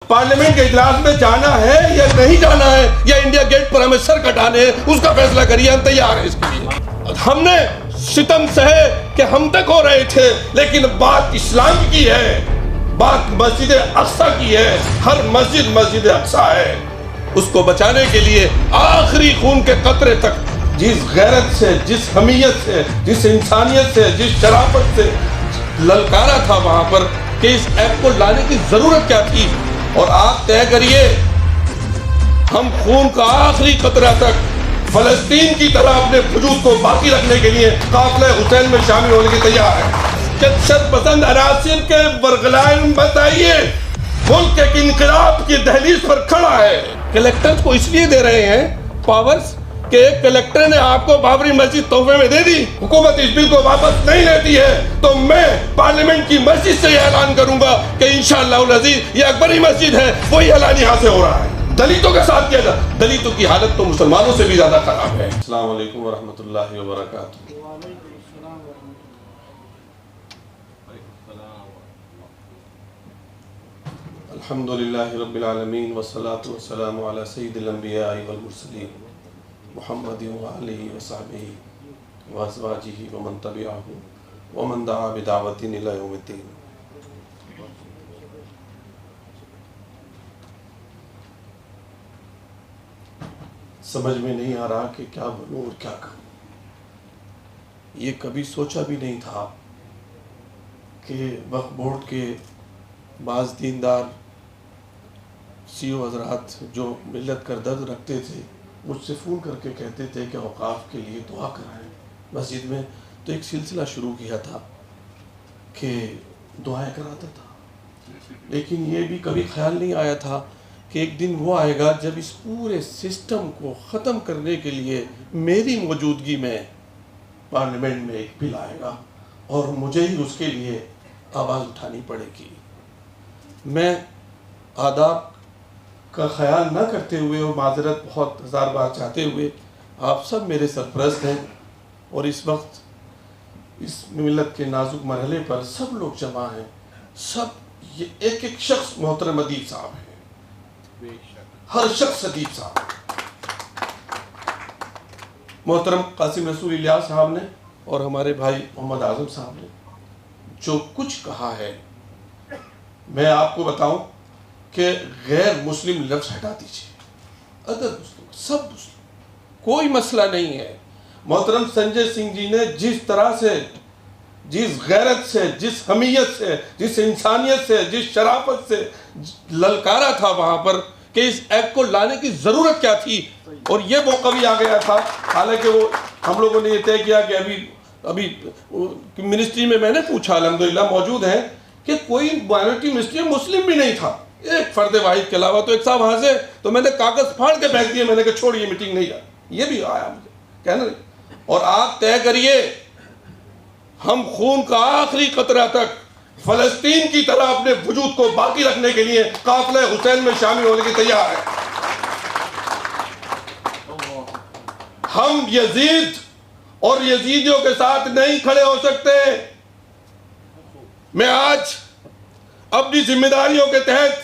Parliament के इजलास में जाना है या नहीं जाना है, या इंडिया गेट पर हमें सर कटाने हैं, उसका फैसला करिए। हम तैयार हैं इसके लिए। हमने सितम सहे कि हम तक हो रहे थे, लेकिन बात इस्लाम की है, बात मस्जिद अक्सा की है। हर मस्जिद मस्जिद अक्सा है। उसको बचाने के लिए आखिरी खून के कतरे तक जिस गैरत से, जिस हमीयत से, जिस इंसानियत से, जिस शराफत से ललकारा था वहां पर कि इस ऐप को लाने की जरूरत क्या थी। और आप तय करिए, हम खून का आखिरी कतरा तक फलस्तीन की तरह अपने वजूद को बाकी रखने के लिए काफिले हुसैन में शामिल होने के तैयार है। शत पसंद अनासिर के बरगलाइन बताइए, मुल्क एक इनकलाब की दहलीज पर खड़ा है। कलेक्टर को इसलिए दे रहे हैं पावर्स कि एक कलेक्टर ने आपको बाबरी मस्जिद तोहफे में दे दी, हुकूमत इस बिल को वापस नहीं लेती है, तो मैं पार्लियामेंट की मस्जिद से यह ऐलान करूंगा कि इंशाअल्लाह उल अज़ीज़ ये अकबरी मस्जिद है। वही ऐलान यहाँ से हो रहा है। दलितों के साथ किया जाए। दलितों की हालत तो मुसलमानों से भी ज्यादा खराब है। अस्सलाम वालेकुम वरहमतुल्लाहि वबरकातुहू। अल्हम्दुलिल्लाहि रब्बिल आलमीन वस्सलातु वस्सलामु अला सय्यिदिल अंबियाइ वल मुरसलीन मुहम्मदिन व आलिहि व सहबिहि व अज़वाजिहि व मन तबिअहु व मन दआ बिदावतिन इला यौमिद्दीन। समझ में नहीं आ रहा कि क्या बोलूं और क्या कहूं। ये कभी सोचा भी नहीं था कि वक्फ बोर्ड के बाज़ दीनदार सीओ हज़रात जो मिल्लत का दर्द रखते थे, मुझसे फ़ोन करके कहते थे कि औकाफ के लिए दुआ कराएं मस्जिद में। तो एक सिलसिला शुरू किया था कि दुआएं कराता था, लेकिन ये भी कभी ख्याल नहीं आया था कि एक दिन वो आएगा जब इस पूरे सिस्टम को ख़त्म करने के लिए मेरी मौजूदगी में पार्लियामेंट में एक बिल आएगा और मुझे ही उसके लिए आवाज़ उठानी पड़ेगी। मैं आदाब का ख्याल न करते हुए और माजरत बहुत हज़ार बार चाहते हुए, आप सब मेरे सरपरस्त हैं और इस वक्त इस मिल्लत के नाजुक मरहले पर सब लोग जमा हैं। सब ये एक एक शख्स मोहतरम अदीब साहब हैं, हर शख्स अदीब साहब। मोहतरम कासिम रसूल इलियास साहब ने और हमारे भाई मोहम्मद आज़म साहब ने जो कुछ कहा है, मैं आपको बताऊं कि गैर मुस्लिम लफ्ज़ हटा दीजिए, अदर मुस्लिम, सब मुस्लिम, कोई मसला नहीं है। मोहतरम संजय सिंह जी ने जिस तरह से, जिस गैरत से, जिस हमीयत से, जिस इंसानियत से, जिस शराफत से ललकारा था वहाँ पर कि इस एक्ट को लाने की ज़रूरत क्या थी, और ये मौका भी आ गया था। हालांकि वो हम लोगों ने ये तय किया कि अभी मिनिस्ट्री में मैंने पूछा, अल्हम्दुलिल्लाह मौजूद है कि कोई माइनॉरिटी मिनिस्ट्री में मुस्लिम भी नहीं था, एक फर्द वाहिद के अलावा। तो एक साहब वहाँ से, तो मैंने कागज़ फाड़ के फेंक दिए, मैंने कहा छोड़िए मीटिंग नहीं है। ये भी आया मुझे कहना नहीं। और आप तय करिए, हम खून का आखिरी कतरा तक फलस्तीन की तरह अपने वजूद को बाकी रखने के लिए काफिले हुसैन में शामिल होने के तैयार हैं। हम यजीद और यजीदियों के साथ नहीं खड़े हो सकते। मैं आज अपनी जिम्मेदारियों के तहत,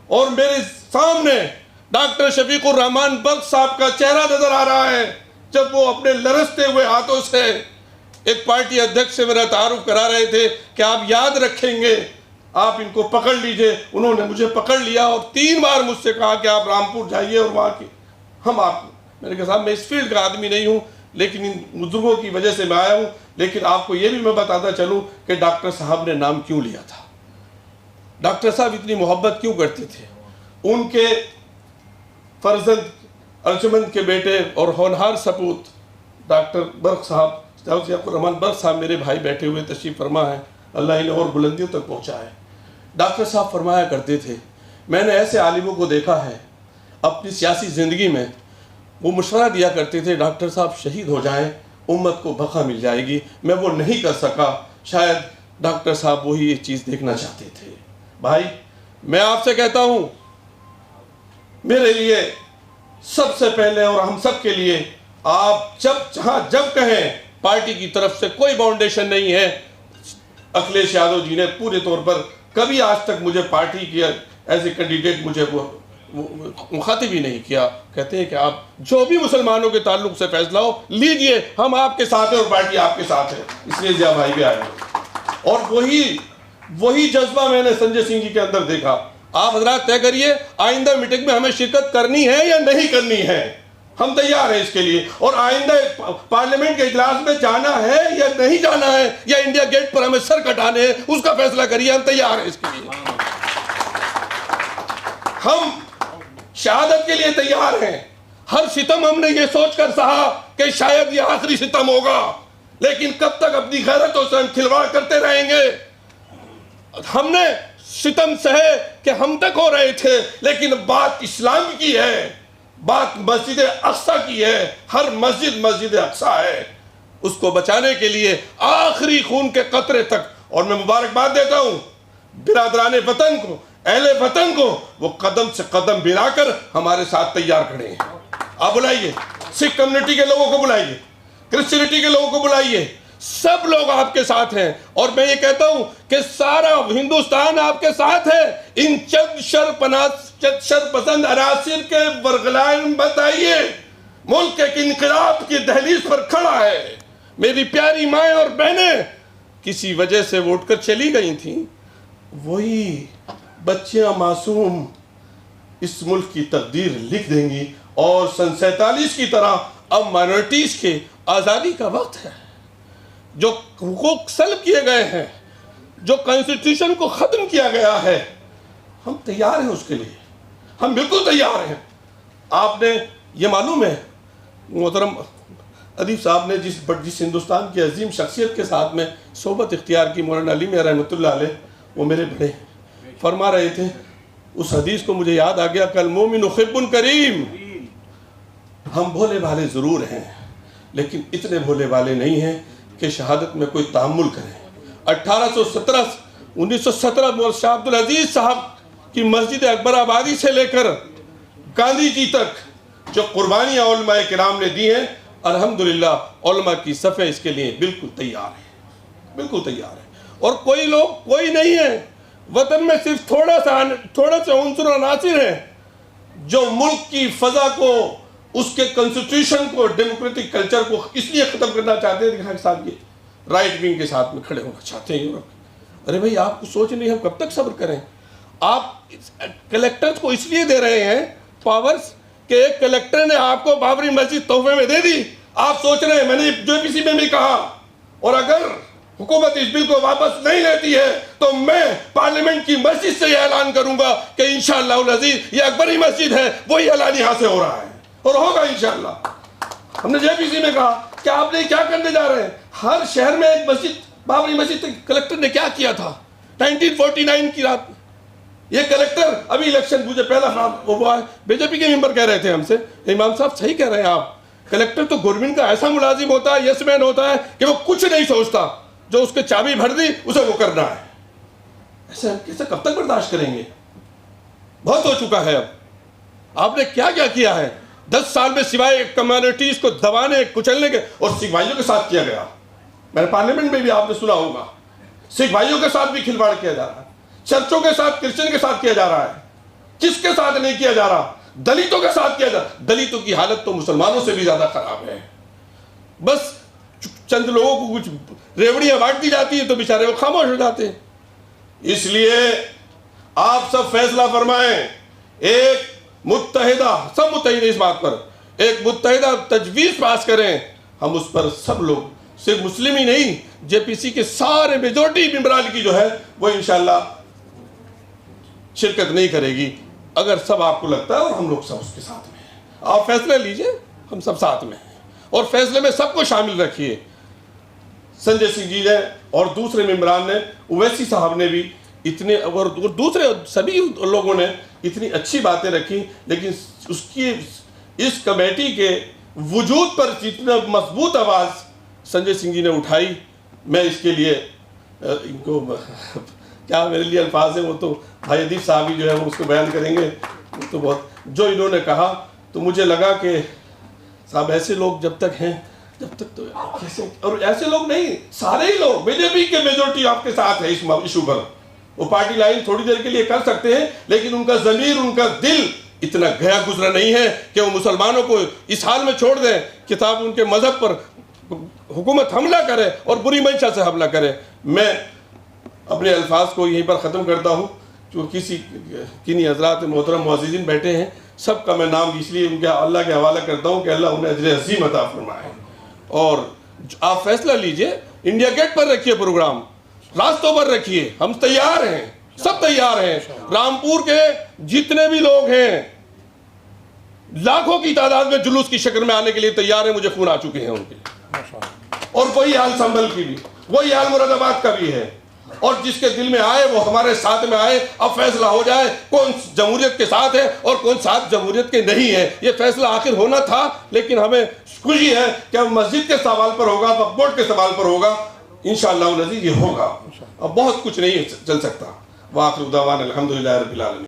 और मेरे सामने डॉक्टर शफीकुर रहमान बर्क साहब का चेहरा नजर आ रहा है, जब वो अपने लरसते हुए हाथों से एक पार्टी अध्यक्ष से मेरा तारुफ करा रहे थे कि आप याद रखेंगे, आप इनको पकड़ लीजिए। उन्होंने मुझे पकड़ लिया और 3 बार मुझसे कहा कि आप रामपुर जाइए और वहाँ की हम आप। मैंने कहा साहब मैं इस फील्ड का आदमी नहीं हूँ, लेकिन इन बुजुर्गों की वजह से मैं आया हूँ। लेकिन आपको ये भी मैं बताता चलूँ कि डॉक्टर साहब ने नाम क्यों लिया था, डॉक्टर साहब इतनी मोहब्बत क्यों करते थे। उनके फर्जंद अर्जुमंद के बेटे और होनहार सपूत डॉक्टर बर्क साहब, रहमान बर्क साहब मेरे भाई बैठे हुए तशरीफ़ फरमा है, अल्लाह इन्हें और बुलंदियों तक पहुँचाए। डॉक्टर साहब फरमाया करते थे, मैंने ऐसे आलिमों को देखा है अपनी सियासी ज़िंदगी में, वो मशवरा दिया करते थे डॉक्टर साहब शहीद हो जाएं, उम्मत को बका मिल जाएगी। मैं वो नहीं कर सका, शायद डॉक्टर साहब वही ये चीज़ देखना चाहते थे। भाई मैं आपसे कहता हूँ, मेरे लिए सबसे पहले और हम सब के लिए, आप जब जहाँ जब कहें, पार्टी की तरफ से कोई बाउंडेशन नहीं है। अखिलेश यादव जी ने पूरे तौर पर कभी आज तक मुझे पार्टी की एज ए कैंडिडेट मुझे वो मुखातिब ही नहीं किया। कहते हैं कि आप जो भी मुसलमानों के ताल्लुक से फैसला हो लीजिए, हम आपके साथ हैं और पार्टी आपके साथ है। इसलिए जिया भाई भी आए और वही जज्बा मैंने संजय सिंह जी के अंदर देखा। आप हजरात तय करिए आइंदा मीटिंग में हमें शिरकत करनी है या नहीं करनी है, हम तैयार हैं इसके लिए। और आइंदा पार्लियामेंट के इजलास में जाना है या नहीं जाना है, या इंडिया गेट पर हमें सर कटाने हैं, उसका फैसला करिए, हम तैयार हैं इसके लिए। हम शहादत के लिए तैयार हैं। हर सितम हमने ये सोचकर सहा कि शायद ये आखिरी सितम होगा, लेकिन कब तक अपनी गैरतों से हम खिलवाड़ करते रहेंगे। हमने सितम सहे कि हम तक हो रहे थे, लेकिन बात इस्लाम की है, बात मस्जिद अक्सा की है। हर मस्जिद मस्जिद अक्सा है, उसको बचाने के लिए आखिरी खून के कतरे तक। और मैं मुबारकबाद देता हूं बिरादराने वतन को, अहले वतन को, वो कदम से कदम मिलाकर हमारे साथ तैयार खड़े हैं। आप बुलाइए, सिख कम्युनिटी के लोगों को बुलाइए, क्रिश्चियनिटी के लोगों को बुलाइए, सब लोग आपके साथ हैं। और मैं ये कहता हूं कि सारा हिंदुस्तान आपके साथ है। इन चंद शरपसंद अनासिर के बरगलान बताइए, मुल्क एक इनकलाब की दहलीज पर खड़ा है। मेरी प्यारी माएँ और बहनें किसी वजह से वोट कर चली गई थी, वही बच्चियां मासूम इस मुल्क की तकदीर लिख देंगी। और सन 47 की तरह अब माइनॉरिटीज के आज़ादी का वक्त है। जो हुकूक सल्ब किए गए हैं, जो कॉन्स्टिट्यूशन को ख़त्म किया गया है, हम तैयार हैं उसके लिए, हम बिल्कुल तैयार हैं। आपने ये मालूम है मोहतरम अदीब साहब ने जिस हिंदुस्तान की अजीम शख्सियत के साथ में सोबत इख्तियार की, मौलाना अली मियां रहमतुल्लाह अलैह, वो मेरे बड़े फरमा रहे थे, उस हदीस को मुझे याद आ गया, कल मोमिन खिब्बुन करीम। हम भोले भाले ज़रूर हैं, लेकिन इतने भोले भाले नहीं हैं कि शहादत में कोई तामुल करें। 1917 शाह अब्दुल अजीज साहब की मस्जिद अकबर आबादी से लेकर गांधी जी तक जो कुर्बानियाँ उलमाए किराम ने दी हैं, अल्हम्दुलिल्लाह उलमा की सफ़े इसके लिए बिल्कुल तैयार है, बिल्कुल तैयार है। और कोई नहीं है वतन में, सिर्फ थोड़ा सा उनसुर अनासिर है जो मुल्क की फ़ज़ा को, उसके कॉन्स्टिट्यूशन को, डेमोक्रेटिक कल्चर को इसलिए ख़त्म करना चाहते हैं कि साहब ये राइट विंग के साथ में खड़े होना चाहते हैं यूरोप। अरे भाई आपको सोच नहीं, हम कब तक सब्र करें। आप कलेक्टर्स को इसलिए दे रहे हैं पावर्स कि एक कलेक्टर ने आपको बाबरी मस्जिद तोहफे में दे दी। आप सोच रहे हैं, मैंने JPC में भी कहा, और अगर हुकूमत इस बिल को वापस नहीं लेती है तो मैं पार्लियामेंट की मस्जिद से यह ऐलान करूंगा कि इंशाअल्लाह उल अज़ीज़ ये अकबरी मस्जिद है, वही ऐलान यहाँ से हो रहा है और होगा इंशाअल्लाह। हमने JPC में कहा कि आपने क्या करने जा रहे हैं। हर शहर में एक मस्जिद, बाबरी मस्जिद, कलेक्टर ने क्या किया था 1949 की रात। ये कलेक्टर अभी इलेक्शन, मुझे पहला BJP के मेंबर कह रहे थे हमसे, इमाम साहब सही कह रहे हैं आप, कलेक्टर तो गवर्नमेंट का ऐसा मुलाजिम होता है, यस-मैन होता है कि वो कुछ नहीं सोचता, जो उसके चाबी भर दी उसे वो करना है। ऐसे कब तक बर्दाश्त करेंगे। बहुत हो चुका है। अब आपने क्या क्या किया है 10 साल में, सिवाय कम्युनिटीज को दबाने कुचलने के, और सिख भाइयों के साथ किया गया। मैंने पार्लियामेंट में भी आपने सुना होगा, सिख भाइयों के साथ भी खिलवाड़ किया जा रहा है, चर्चों के साथ, क्रिश्चियन के साथ किया जा रहा है। किसके साथ नहीं किया जा रहा? दलितों के साथ किया जा रहा। दलितों की हालत तो मुसलमानों से भी ज्यादा खराब है। बस चंद लोगों को कुछ रेवड़ियां बांट दी जाती है तो बेचारे वो खामोश हो जाते हैं। इसलिए आप सब फैसला फरमाएं, एक मुत्तहिदा, सब मुत्तहिद इस बात पर एक मुत्तहिदा तजवीज़ पास करें। हम उस पर सब लोग, सिर्फ मुस्लिम ही नहीं, JPC के सारे मेजॉरिटी मेंबरान की जो है वो इंशाल्लाह शिरकत नहीं करेगी। अगर सब आपको लगता है और हम लोग सब उसके साथ में हैं, आप फैसला लीजिए, हम सब साथ में हैं। और फैसले में सबको शामिल रखिए। संजय सिंह जी ने और दूसरे मेंबरान ने, ओवैसी साहब ने भी इतने, और दूसरे सभी लोगों ने इतनी अच्छी बातें रखी, लेकिन उसकी इस कमेटी के वजूद पर जितना मजबूत आवाज़ संजय सिंह जी ने उठाई, मैं इसके लिए इनको क्या मेरे लिए अल्फाज हैं, वो तो भाई अदीब साहब ही जो है वो उसको बयान करेंगे। तो बहुत जो इन्होंने कहा, तो मुझे लगा कि साहब ऐसे लोग जब तक हैं, जब तक तो कैसे, और ऐसे लोग नहीं, सारे ही लोग, BJP के मेजोरिटी आपके साथ है इस इशू पर। वो पार्टी लाइन थोड़ी देर के लिए कर सकते हैं, लेकिन उनका ज़मीर, उनका दिल इतना गया गुजरा नहीं है कि वो मुसलमानों को इस हाल में छोड़ दें कि ताकि उनके मज़हब पर हुकूमत हमला करे और बुरी मंशा से हमला करे। मैं अपने अल्फाज को यहीं पर ख़त्म करता हूँ। जो किन्हीं हज़रात मोहतरम मुअज़्ज़िज़ीन बैठे हैं, सबका मैं नाम इसलिए उनके अल्लाह के हवाला करता हूँ कि अल्लाह उन्हें अजर अज़ीम अता फरमाए। और आप फैसला लीजिए, इंडिया गेट पर रखिए प्रोग्राम, रास्तों पर रखिए, हम तैयार हैं, सब तैयार हैं। रामपुर के जितने भी लोग हैं लाखों की तादाद में जुलूस की शक्ल में आने के लिए तैयार हैं, मुझे फोन आ चुके हैं उनके। और वही हाल संभल की भी, वही हाल मुरादाबाद का भी है। और जिसके दिल में आए वो हमारे साथ में आए। अब फैसला हो जाए कौन जमहूरियत के साथ है और कौन साथ जमहूरियत के नहीं है। ये फैसला आखिर होना था, लेकिन हमें खुशी है कि अब मस्जिद के सवाल पर होगा, वक्फ बोर्ड के सवाल पर होगा। इंशाअल्लाह नज़ीर ये होगा। अब बहुत कुछ नहीं चल सकता। वाखिर दावाना अल्हम्दुलिल्लाहि रब्बिल आलमीन।